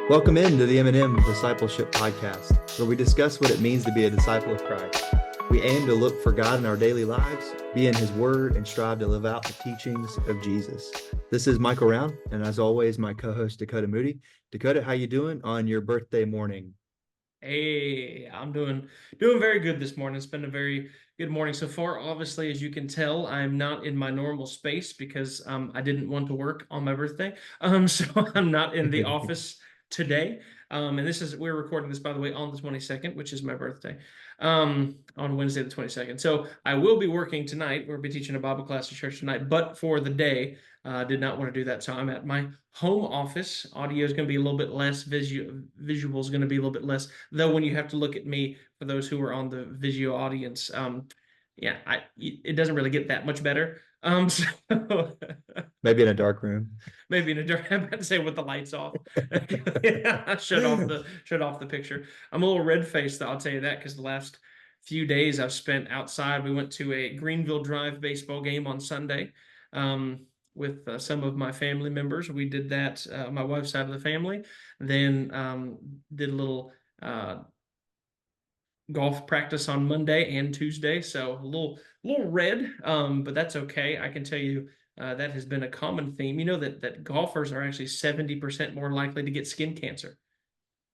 Welcome into the M&M Discipleship Podcast, where we discuss what it means to be a disciple of Christ. We aim to look for God in our daily lives, be in His Word, and strive to live out the teachings of Jesus. This is Michael Round, and as always, my co-host Dakota Moody. Dakota, how you doing on your birthday morning? Hey, I'm doing very good this morning. It's been a very good morning so far. Obviously, as you can tell, I'm not in my normal space because I didn't want to work on my birthday. So I'm not in the office today. And we're recording this, by the way, on the 22nd, which is my birthday, on Wednesday the 22nd. So I will be working tonight. We'll be teaching a Bible class at church tonight, but for the day, did not want to do that. So I'm at my home office. Audio is going to be a little bit less. Visual is going to be a little bit less. Though when you have to look at me, for those who are on the visual audience, it doesn't really get that much better. So Maybe in a dark room. Maybe in a dark. I'm about to say with the lights off. Shut off the picture. I'm a little red faced, I'll tell you that, because the last few days I've spent outside. We went to a Greenville Drive baseball game on Sunday. With some of my family members. We did that, my wife's side of the family, then did a little golf practice on Monday and Tuesday. So a little red, but that's okay. I can tell you that has been a common theme. You know that golfers are actually 70% more likely to get skin cancer.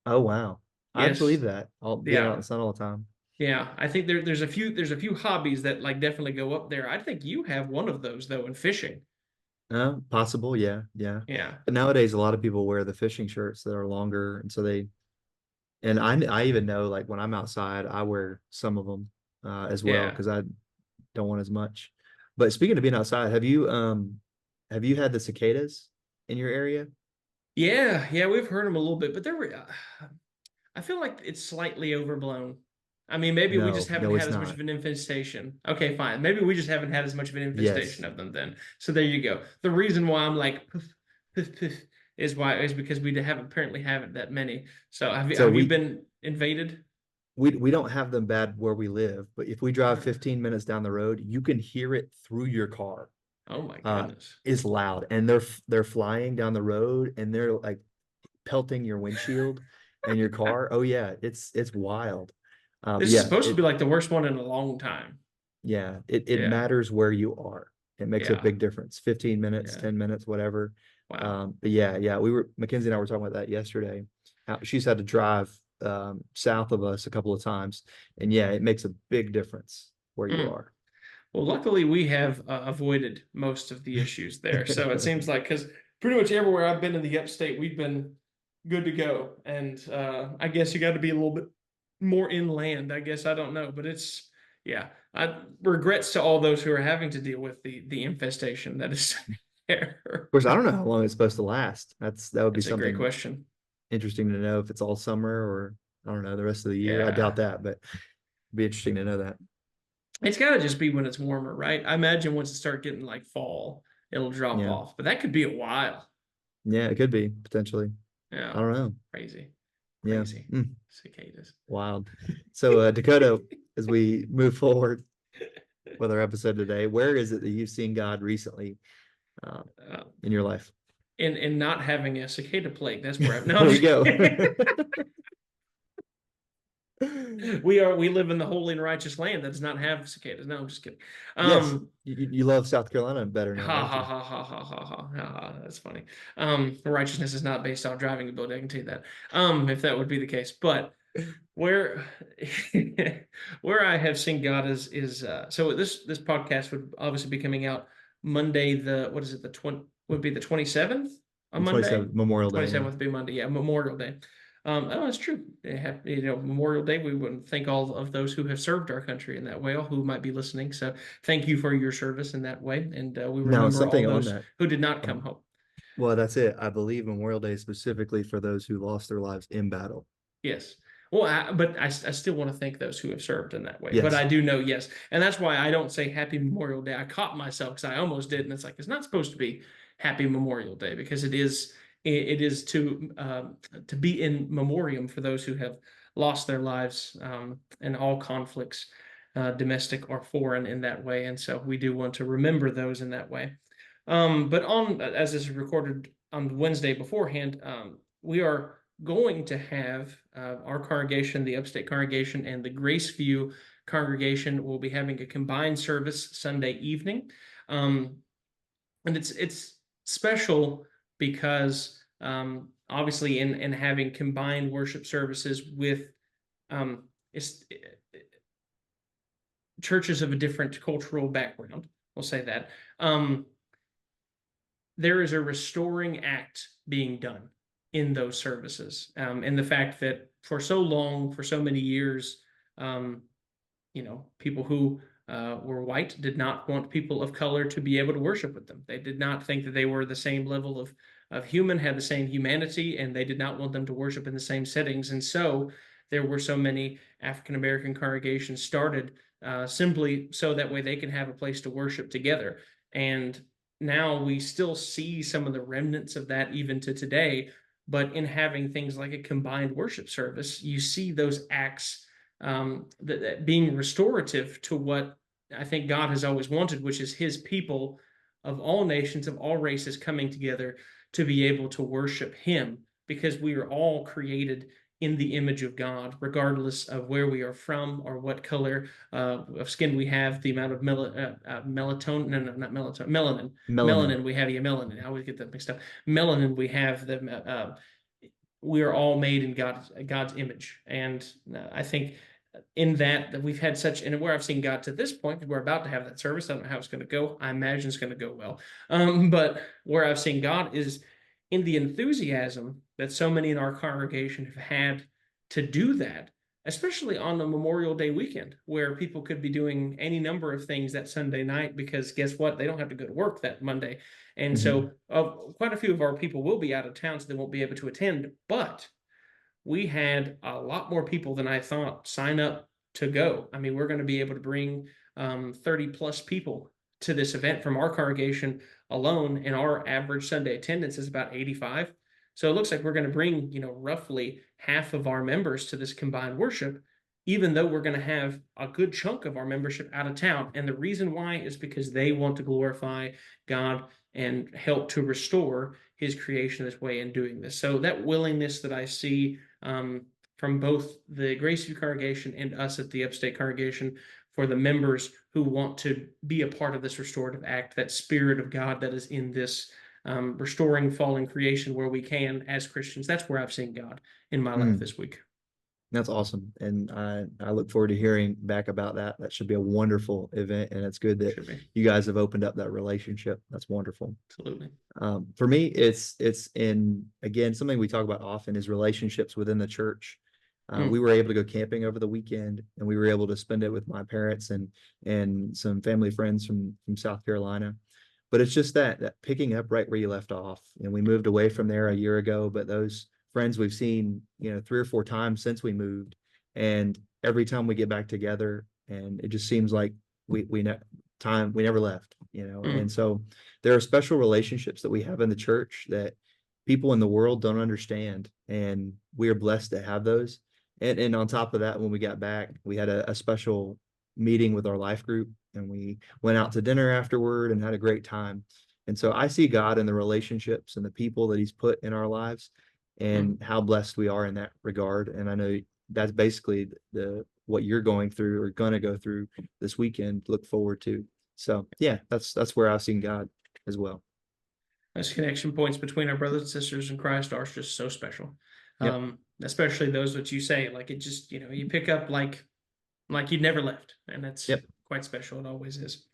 Oh, wow. I Yes. believe that. I'll be out in Yeah. the sun all the time. Yeah. I think there's a few hobbies that like definitely go up there. I think you have one of those though in fishing. Possible, yeah. Yeah. But nowadays, a lot of people wear the fishing shirts that are longer, and and I even know, like, when I'm outside, I wear some of them as well Yeah. because I don't want as much. But speaking of being outside, have you had the cicadas in your area? Yeah, we've heard them a little bit, but I feel like it's slightly overblown. I mean, maybe we just No, haven't no, had it's as much not. of an infestation. Okay, fine. Maybe we just haven't had as much of an infestation Yes. of them then. So there you go. The reason why I'm like poof, poof, poof, is because we haven't that many. So So have you been invaded? we don't have them bad where we live, but if we drive Uh, 15 minutes down the road, you can hear it through your car. oh my Uh, goodness. is loud, and they're flying down the road, and they're like pelting your windshield and your car. Oh yeah, it's wild. This is Yeah, supposed to it be like the worst one in a long time. yeah, it Yeah. matters where you are. It makes a Yeah. big difference. 15 minutes, Yeah. 10 minutes, whatever. Wow. But yeah, Mackenzie and I were talking about that yesterday. She's had to drive south of us a couple of times, and yeah, it makes a big difference where you Mm. are. Well, luckily we have avoided most of the issues there. So it seems like because pretty much everywhere I've been in the upstate, we've been good to go. And I guess you got to be a little bit more inland. I guess I don't know, but yeah. I regrets to all those who are having to deal with the infestation that is there. Of course, I don't know how long it's supposed to last. That would be That's a great something question. interesting to know if it's all summer or I don't know the rest of the year. I doubt Yeah. that, but it'd be interesting to know that. It's got to just be when it's warmer, right? I imagine once it start getting like fall, it'll drop Yeah, off, but that could be a while. yeah, it could be potentially. I Yeah. don't know. Crazy. Yeah, Crazy. Cicadas. wild. So, Dakota, as we move forward with our episode today, where is it that you've seen God recently uh, Uh, in your life? in not having a cicada plague. That's where I'm. No, I'm There you just go. kidding. We live in the holy and righteous land that does not have cicadas. No, I'm just kidding. Yes, Um, you love South Carolina better now, ha don't ha you? ha ha ha ha ha ha. That's funny. Righteousness is not based on driving ability. I can tell you that. If that would be the case, but where where I have seen God is so this podcast would obviously be coming out Monday. The what is it? The 20 would be the 27th on The Monday. 27th Memorial Day, yeah. 27th would be Monday. Yeah, Memorial Day. Oh, that's true. They have, Memorial Day. We wouldn't thank all of those who have served our country in that way, all who might be listening. So thank you for your service in that way, and we Now, remember all something on those that. who did not come Oh, home. well, that's it. I believe Memorial Day is specifically for those who lost their lives in battle. Yes. Well, but I still want to thank those who have served in that way. But Yes. I do know, yes. And that's why I don't say Happy Memorial Day. I caught myself because I almost did. And it's like, it's not supposed to be Happy Memorial Day because it is to be in memoriam for those who have lost their lives in all conflicts, domestic or foreign in that way. And so we do want to remember those in that way. But as this is recorded on Wednesday beforehand, we are going to have our congregation, the Upstate congregation, and the Graceview congregation will be having a combined service Sunday evening. And it's special because obviously in having combined worship services with it's churches of a different cultural background, we'll say that, there is a restoring act being done in those services. And the fact that for so long, for so many years, people who were white did not want people of color to be able to worship with them. They did not think that they were the same level of human, had the same humanity, and they did not want them to worship in the same settings. And so there were so many African American congregations started simply so that way they can have a place to worship together. And now we still see some of the remnants of that even to today. But in having things like a combined worship service, you see those acts that being restorative to what I think God has always wanted, which is his people of all nations, of all races coming together to be able to worship him, because we are all created in the image of God, regardless of where we are from or what color of skin we have, the amount of melatonin, no, not melatonin, melanin we have. Yeah, melanin. I always get that mixed up. Melanin we have. We are all made in God's image, and I think in that we've had such, and where I've seen God to this point, we're about to have that service. I don't know how it's going to go. I imagine it's going to go well. But where I've seen God is in the enthusiasm that so many in our congregation have had to do that, especially on the Memorial Day weekend, where people could be doing any number of things that Sunday night, because guess what? They don't have to go to work that Monday. And so quite a few of our people will be out of town, so they won't be able to attend. But we had a lot more people than I thought sign up to go. I mean, we're going to be able to bring 30 plus people to this event from our congregation alone, and our average Sunday attendance is about 85. So it looks like we're going to bring, roughly half of our members to this combined worship, even though we're going to have a good chunk of our membership out of town. And the reason why is because they want to glorify God and help to restore his creation this way in doing this. So that willingness that I see from both the Graceview congregation and us at the Upstate congregation for the members who want to be a part of this restorative act, that spirit of God that is in this restoring fallen creation where we can as Christians. That's where I've seen God in my life this week. That's awesome. And I look forward to hearing back about that. That should be a wonderful event. And it's good that you guys have opened up that relationship. That's wonderful. Absolutely. For me, it's again, something we talk about often is relationships within the church. We were able to go camping over the weekend, and we were able to spend it with my parents and some family friends from South Carolina. But it's just that picking up right where you left off. And we moved away from there a year ago, but those friends we've seen, 3 or 4 times since we moved, and every time we get back together, and it just seems like we never left, And so there are special relationships that we have in the church that people in the world don't understand, and we are blessed to have those. And on top of that, when we got back, we had a special meeting with our life group, and we went out to dinner afterward and had a great time. And so I see God in the relationships and the people that he's put in our lives, and how blessed we are in that regard. And I know that's basically what you're going through or going to go through this weekend, look forward to. So yeah, that's where I've seen God as well. Those connection points between our brothers and sisters in Christ are just so special. Yep. Especially those that you say, like, it just, you pick up like you'd never left, and that's quite special. It always is.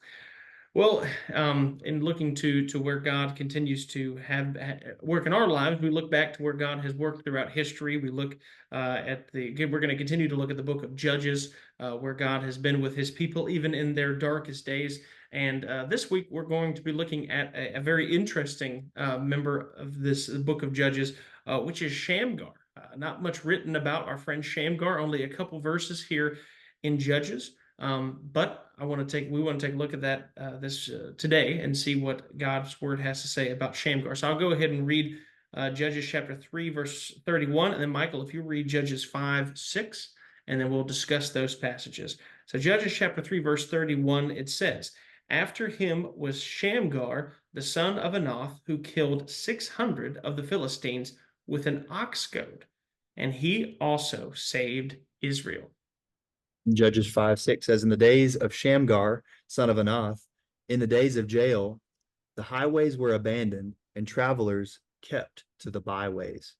Well, in looking to where God continues to have work in our lives, we look back to where God has worked throughout history. We look we're going to continue to look at the book of Judges, where God has been with his people even in their darkest days. And this week we're going to be looking at a very interesting member of this book of Judges, which is Shamgar. Not much written about our friend Shamgar, only a couple verses here in Judges. But we want to take a look at that today and see what God's word has to say about Shamgar. So I'll go ahead and read Judges chapter 3, verse 31. And then Michael, if you read Judges 5, 6, and then we'll discuss those passages. So Judges chapter 3, verse 31, it says, "After him was Shamgar, the son of Anath, who killed 600 of the Philistines with an ox goad. and he also saved Israel. Judges 5:6 says, in the days of Shamgar, son of Anath, in the days of Jael, the highways were abandoned and travelers kept to the byways.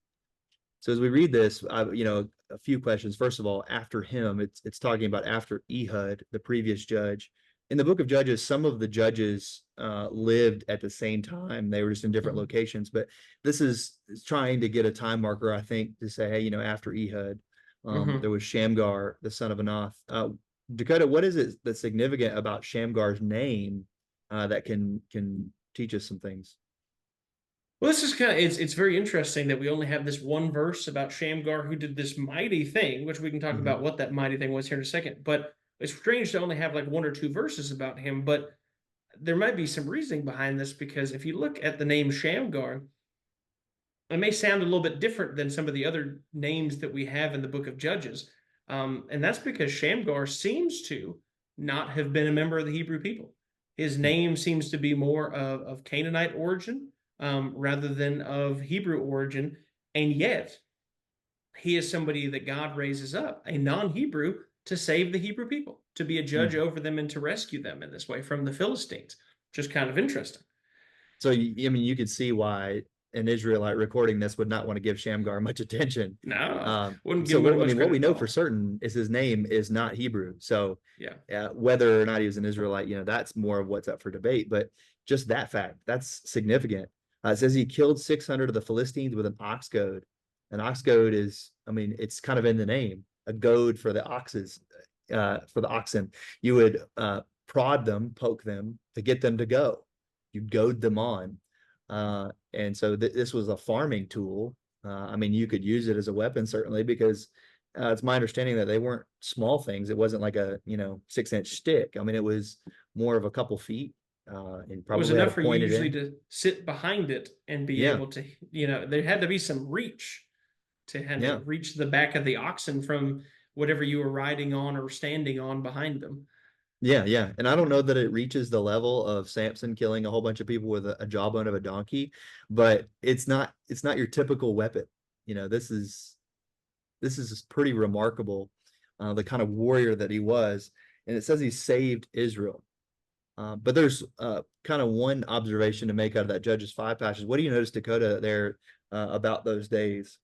So as we read this, a few questions. First of all, after him, it's talking about after Ehud, the previous judge. In the book of Judges, some of the judges lived at the same time. They were just in different locations. But this is trying to get a time marker, I think, to say, hey, after Ehud, there was Shamgar, the son of Anath. Dakota, what is it that's significant about Shamgar's name that can teach us some things? Well, this is it's very interesting that we only have this one verse about Shamgar who did this mighty thing, which we can talk about what that mighty thing was here in a second. But it's strange to only have like one or two verses about him, but there might be some reasoning behind this because if you look at the name Shamgar, it may sound a little bit different than some of the other names that we have in the book of Judges. And that's because Shamgar seems to not have been a member of the Hebrew people. His name seems to be more of Canaanite origin rather than of Hebrew origin. And yet, he is somebody that God raises up, a non-Hebrew, to save the Hebrew people, to be a judge over them and to rescue them in this way from the Philistines. Just kind of interesting. So, you could see why an Israelite recording this would not want to give Shamgar much attention. No, wouldn't give him much what we know for certain is his name is not Hebrew. So, yeah, whether or not he was an Israelite, that's more of what's up for debate. But just that fact, that's significant. It says he killed 600 of the Philistines with an ox goad. An ox goad is, it's kind of in the name, a goad for the oxen. You would prod them, poke them to get them to go. You goad them on. And so this was a farming tool. You could use it as a weapon, certainly, because it's my understanding that they weren't small things. It wasn't like a 6-inch stick. It was more of a couple feet, and it was probably had enough to for you point it usually in. to sit behind it and be Yeah, able to, there had to be some reach to kind yeah, of reach the back of the oxen from whatever you were riding on or standing on behind them. yeah. And I don't know that it reaches the level of Samson killing a whole bunch of people with a jawbone of a donkey, but it's not your typical weapon. This is pretty remarkable, the kind of warrior that he was. And it says he saved Israel. But there's kind of one observation to make out of that Judges 5 passage. What do you notice, Dakota, there about those days?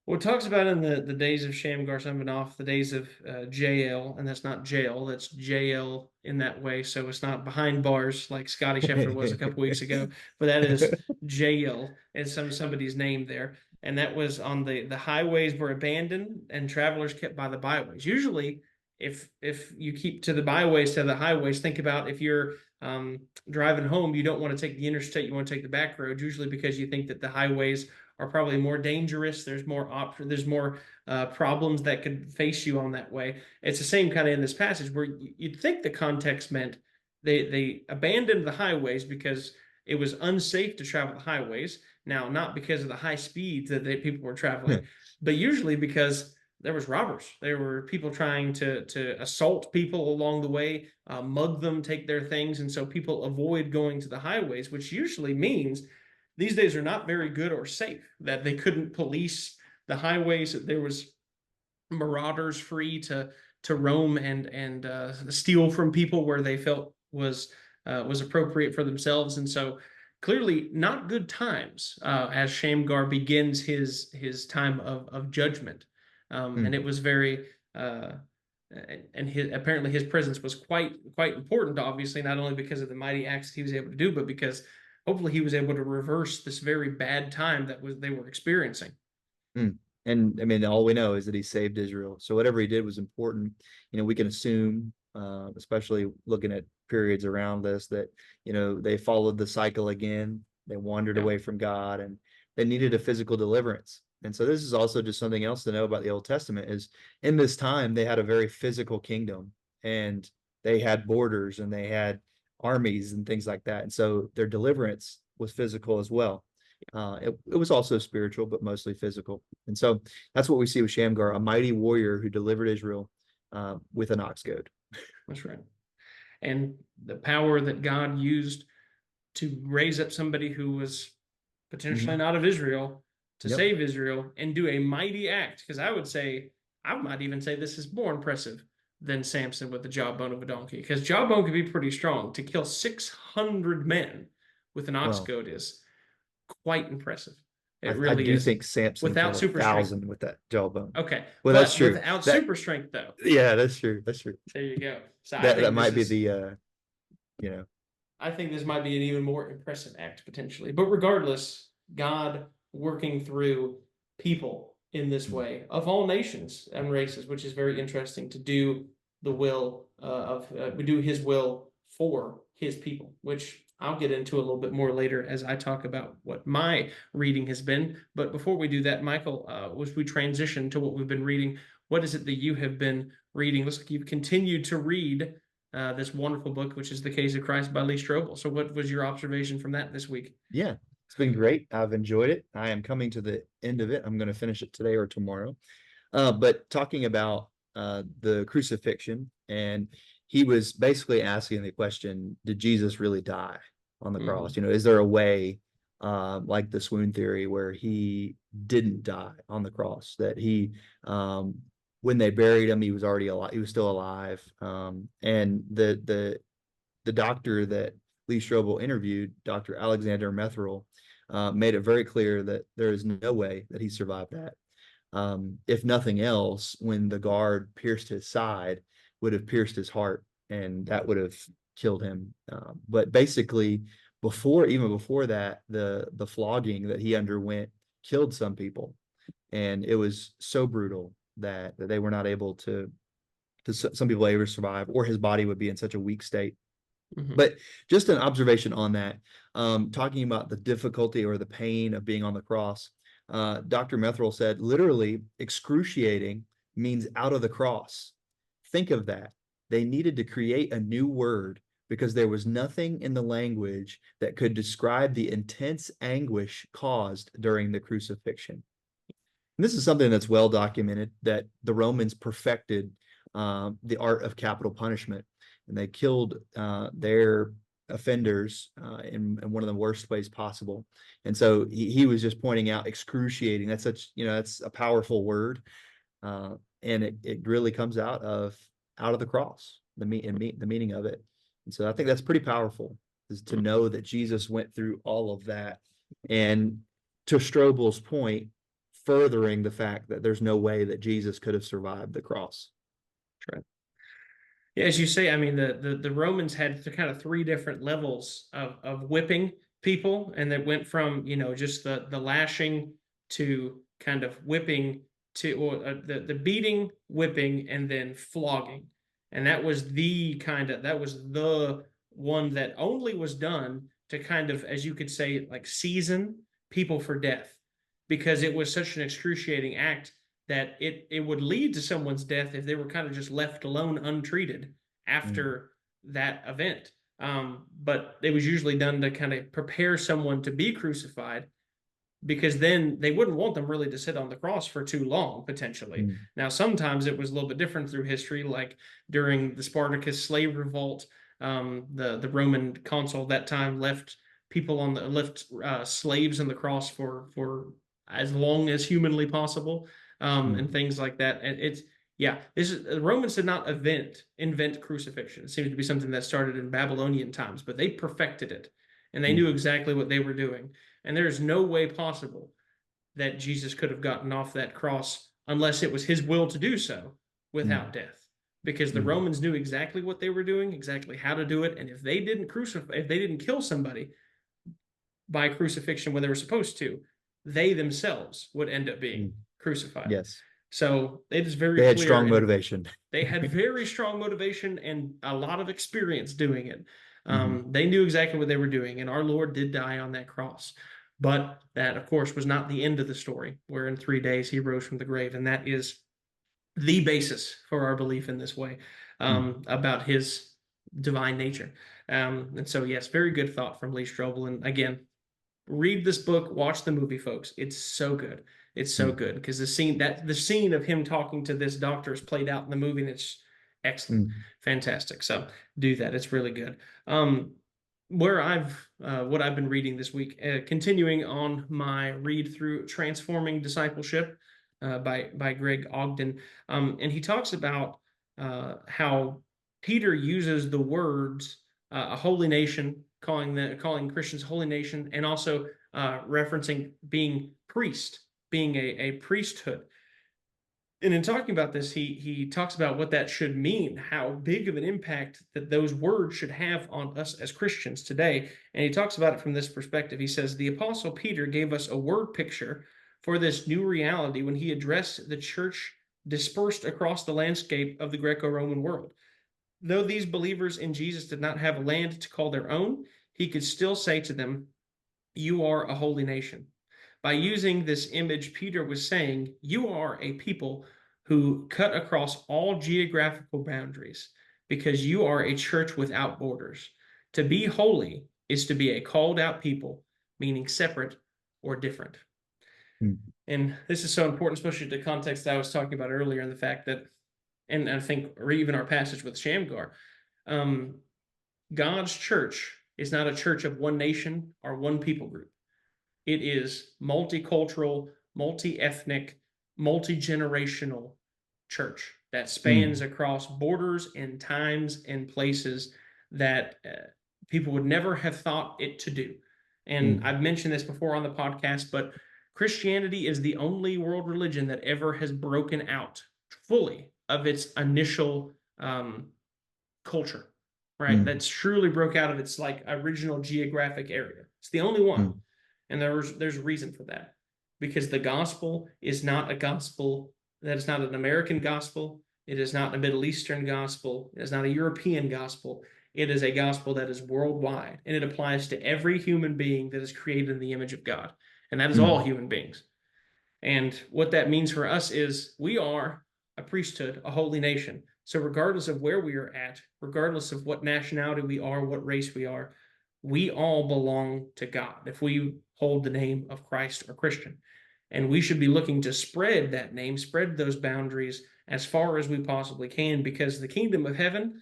Well, it talks about in the days of Shamgar, son of Anath, the days of Jael, and that's not jail, that's JL in that way. So it's not behind bars like Scotty Scheffler was a couple weeks ago, but that is Jael and somebody's name there. And that was on the highways were abandoned and travelers kept by the byways. Usually, if you keep to the byways to the highways, think about if you're driving home, you don't want to take the interstate, you want to take the back roads, usually because you think that the highways are probably more dangerous. There's more there's more problems that could face you on that way. It's the same kind of in this passage where you'd think the context meant they abandoned the highways because it was unsafe to travel the highways. Now, not because of the high speeds that people were traveling, but usually because there was robbers. There were people trying to assault people along the way, mug them, take their things, and so people avoid going to the highways, which usually means these days are not very good or safe, that they couldn't police the highways. There was marauders free to roam and steal from people where they felt was appropriate for themselves. And so clearly not good times as Shamgar begins his time of judgment. And it was very and apparently his presence was quite important, obviously, not only because of the mighty acts that he was able to do, but because hopefully he was able to reverse this very bad time that they were experiencing. And all we know is that he saved Israel. So whatever he did was important. We can assume, especially looking at periods around this, that they followed the cycle again. They wandered away from God, and they needed a physical deliverance. And so this is also just something else to know about the Old Testament is in this time they had a very physical kingdom, and they had borders and they had armies and things like that. And so their deliverance was physical as well. It was also spiritual, but mostly physical. And so that's what we see with Shamgar, a mighty warrior who delivered Israel with an ox goad. That's right. And the power that God used to raise up somebody who was potentially not of Israel to Yep. save Israel and do a mighty act. Because I might even say this is more impressive than Samson with the jawbone of a donkey. Because jawbone can be pretty strong. To kill 600 men with an ox Well, goad is quite impressive. It I really do is. think Samson Without killed super strength. 1,000 with that jawbone. Okay. Well, that's But true. without That super strength, though, Yeah, that's true. That's true. there you go. So That might be the you know. I think this might be an even more impressive act potentially. But regardless, God working through people in this way of all nations and races, which is very interesting to do the will we do his will for his people, which I'll get into a little bit more later as I talk about what my reading has been. But before we do that, Michael, as we transition to what we've been reading, what is it that you have been reading? Looks like you've continued to read this wonderful book, which is The Case of Christ by Lee Strobel. So what was your observation from that this week? Yeah, it's been great. I've enjoyed it. I am coming to the end of it. I'm going to finish it today or tomorrow. But talking about the crucifixion, and he was basically asking the question, did Jesus really die on the cross? Is there a way, like the swoon theory, where he didn't die on the cross, that he when they buried him, he was already alive, he was still alive. And the doctor that Lee Strobel interviewed, Dr. Alexander Metherell, made it very clear that there is no way that he survived that. If nothing else, when the guard pierced his side, would have pierced his heart, and that would have killed him. But basically, even before that, the flogging that he underwent killed some people, and it was so brutal that they were not able to some people able to survive, or his body would be in such a weak state. But just an observation on that, talking about the difficulty or the pain of being on the cross. Dr. Metherell said, literally, excruciating means out of the cross. Think of that. They needed to create a new word because there was nothing in the language that could describe the intense anguish caused during the crucifixion. And this is something that's well documented, that the Romans perfected the art of capital punishment, and they killed their offenders in one of the worst ways possible. And so he was just pointing out excruciating. That's that's a powerful word, and it really comes out of the cross, the meaning of it. And so I think that's pretty powerful, is to know that Jesus went through all of that, and to Strobel's point, furthering the fact that there's no way that Jesus could have survived the cross. Right. Yeah, as you say, I mean, the Romans had kind of three different levels of whipping people, and that went from just the lashing to kind of whipping to or the beating, whipping, and then flogging, and that was the one that only was done to kind of, as you could say, like season people for death, because it was such an excruciating act that it would lead to someone's death if they were kind of just left alone untreated after that event. But it was usually done to kind of prepare someone to be crucified, because then they wouldn't want them really to sit on the cross for too long, potentially. Now, sometimes it was a little bit different through history, like during the Spartacus slave revolt. The Roman consul that time left slaves on the cross for as long as humanly possible. And things like that. And the Romans did not invent crucifixion. It seems to be something that started in Babylonian times, but they perfected it, and they knew exactly what they were doing. And there's no way possible that Jesus could have gotten off that cross unless it was his will to do so without death, because the Romans knew exactly what they were doing, exactly how to do it. And if they didn't kill somebody by crucifixion when they were supposed to, they themselves would end up being crucified. Yes. So it is very clear. They had clear, strong motivation. They had very strong motivation and a lot of experience doing it. They knew exactly what they were doing, and our Lord did die on that cross. But that, of course, was not the end of the story, where in 3 days he rose from the grave. And that is the basis for our belief in this way, about his divine nature. And so, yes, very good thought from Lee Strobel. And again, read this book, watch the movie, folks. It's so good. It's so good, because the scene of him talking to this doctor is played out in the movie, and it's excellent, fantastic. So do that. It's really good. what I've been reading this week, continuing on my read through Transforming Discipleship by Greg Ogden, and he talks about how Peter uses the words a holy nation, calling Christians holy nation, and also referencing being priest, being a priesthood. And in talking about this, he talks about what that should mean, how big of an impact that those words should have on us as Christians today. And he talks about it from this perspective. He says, the Apostle Peter gave us a word picture for this new reality when he addressed the church dispersed across the landscape of the Greco-Roman world. Though these believers in Jesus did not have a land to call their own, he could still say to them, you are a holy nation. By using this image, Peter was saying, you are a people who cut across all geographical boundaries because you are a church without borders. To be holy is to be a called out people, meaning separate or different. And this is so important, especially the context that I was talking about earlier, and the fact that, and I think, or even our passage with Shamgar, God's church is not a church of one nation or one people group. It is multicultural, multi-ethnic, multi-generational church that spans across borders and times and places that people would never have thought it to do. And I've mentioned this before on the podcast, but Christianity is the only world religion that ever has broken out fully of its initial culture, right? That's truly broke out of its like original geographic area. It's the only one. And there's a reason for that, because the gospel is not a gospel that is not an American gospel. It is not a Middle Eastern gospel. It is not a European gospel. It is a gospel that is worldwide, and it applies to every human being that is created in the image of God. And that is all human beings. And what that means for us is we are a priesthood, a holy nation. So regardless of where we are at, regardless of what nationality we are, what race we all belong to God if we hold the name of Christ or Christian. And we should be looking to spread that name, spread those boundaries as far as we possibly can, because the kingdom of heaven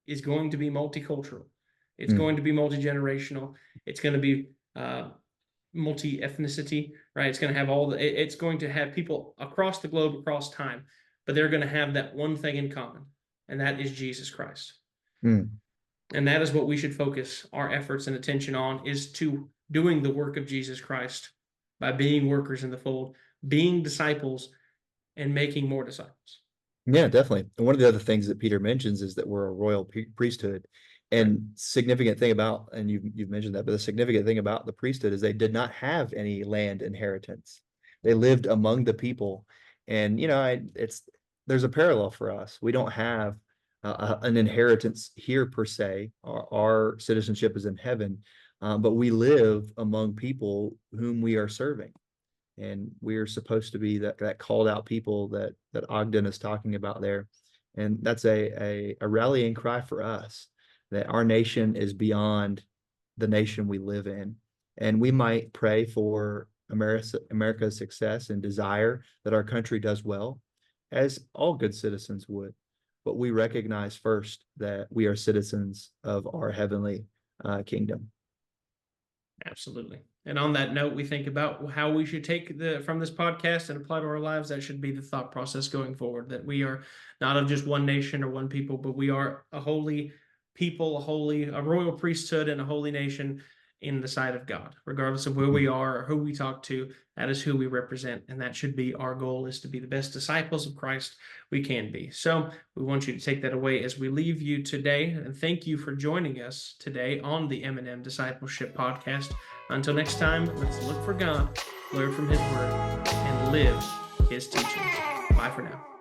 is going to be multicultural. It's going to be multi-generational. It's going to be multi-ethnicity, right? It's going to have it's going to have people across the globe, across time, but they're going to have that one thing in common, and that is Jesus Christ. And that is what we should focus our efforts and attention on, is to doing the work of Jesus Christ by being workers in the fold, being disciples, and making more disciples. Yeah, definitely. And one of the other things that Peter mentions is that we're a royal priesthood. And significant thing about, and you've mentioned that, but the significant thing about the priesthood is they did not have any land inheritance. They lived among the people. And, there's a parallel for us. We don't have an inheritance here per se. Our citizenship is in heaven, but we live among people whom we are serving, and we are supposed to be that called out people that Ogden is talking about there. And that's a rallying cry for us, that our nation is beyond the nation we live in. And we might pray for America's success and desire that our country does well, as all good citizens would. But we recognize first that we are citizens of our heavenly kingdom. Absolutely. And on that note, we think about how we should take from this podcast and apply to our lives. That should be the thought process going forward, that we are not of just one nation or one people, but we are a holy people, a royal priesthood, and a holy nation in the sight of God. Regardless of where we are or who we talk to, that is who we represent. And that should be our goal, is to be the best disciples of Christ we can be. So we want you to take that away as we leave you today. And thank you for joining us today on the M&M Discipleship Podcast. Until next time, let's look for God, learn from His Word, and live His teachings. Bye for now.